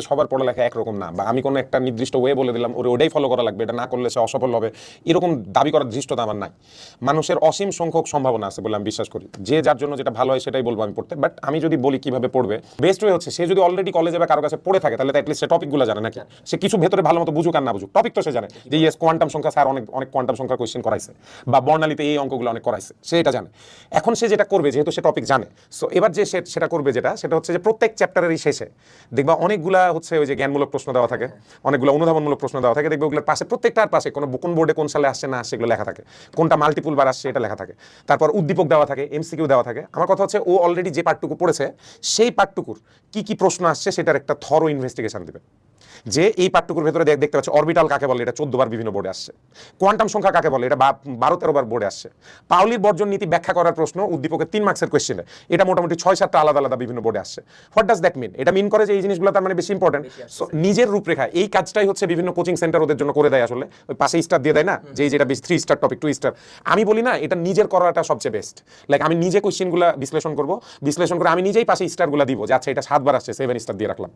সবার পড়ালেখা একরকম না, বা আমি কোনো একটা নির্দিষ্ট ওয়ে বলে দিলাম ওরে ওটাই ফলো করা লাগবে, এটা না করলে সে অসফল হবে, এরকম দাবি করার ধৃষ্টতা আমার নাই। মানুষের অসীম সংখ্যক সম্ভাবনা আছে বলে আমি বিশ্বাস করি, যে যার জন্য যেটা ভালো হয় সেটাই বলবো আমি পড়তে। বাট আমি যদি বলি কিভাবে পড়বে, বেস্ট ওয়ে হচ্ছে সে যদি অলরেডি কলেজে বা কারো কাছে পড়ে থাকে তাহলে অ্যাটলিস্ট সে টপিকগুলো জানে, নাকি সে কিছু ভেতরে ভালো মতো বুঝুক আর না বুঝুক, টপিক তো সে জানে যে ইয়েস কোয়ান্টাম সংখ্যা স্যার অনেক অনেক কোয়ান্টাম সংখ্যার কোয়েশ্চেন করাইছে, বা বর্ণালীতে এই অঙ্কগুলো অনেক করাইছে, সে এটা জানে। এখন সে যেটা করবে, যেহেতু সে টপিক জানে, সো এবার যে সেটা করবে সেটা হচ্ছে যে প্রত্যেক চ্যাপ্টারেরই শেষে দেখবা অনেকগুলা হচ্ছে ওই যে জ্ঞানমূলক প্রশ্ন দেওয়া থাকে, অনেকগুলো অনুধাবনমূলক প্রশ্ন দেওয়া থাকে, দেখবে ওগুলোর পাশে প্রত্যেকটার পাশে কোন বোর্ডে কোন সালে আসছে না আসছে এগুলো লেখা থাকে, কোনটা মাল্টিপুল বার আসছে এটা লেখা থাকে, তারপর উদ্দীপক দেওয়া থাকে, এমসিকিউ দেওয়া থাকে। আমার কথা হচ্ছে ও অলরেডি যে পার্টটুকু পড়েছে সেই পার্টটুকুর কি কি প্রশ্ন আসছে সেটার একটা থরো ইনভেস্টিগেশন দিবে, যে এই পাঠটুকুর ভেতরে দেখতে পাচ্ছ অরবিটাল কাকে বলে, এটা 14 বার বিভিন্ন বোর্ডে আসছে, কোয়ান্টাম সংখ্যা কাকে বলে, এটা 12-13 বার বোর্ডে আসছে, পাউলির বর্জন নীতি ব্যাখ্যা করার প্রশ্ন উদ্দীপকের 3 মার্কসের কোয়েশ্চেনে, এটা মোটামুটি 6-7টা আলাদা আলাদা বিভিন্ন বোর্ডে আসছে। What does that mean? এটা মিন করে যে এই জিনিসগুলো তার মানে বেশি ইম্পর্টেন্ট। সো নিজের রূপরেখা এই কাজটাই হচ্ছে বিভিন্ন কোচিং সেন্টার ওদের জন্য করে দেয়, আসলে ওই পাশে স্টার দিয়ে দেয় না, যে যেটা 3 স্টার টপিক 2 স্টার। আমি বলি না, এটা নিজের করাটা সবচেয়ে বেস্ট। লাইক আমি নিজে কোয়েশ্চেনগুলো বিশ্লেষণ করে আমি নিজেই পাশে স্টারগুলো দিব, যে আচ্ছা এটা 7 বার আসছে 7 স্টার দিয়ে রাখলাম।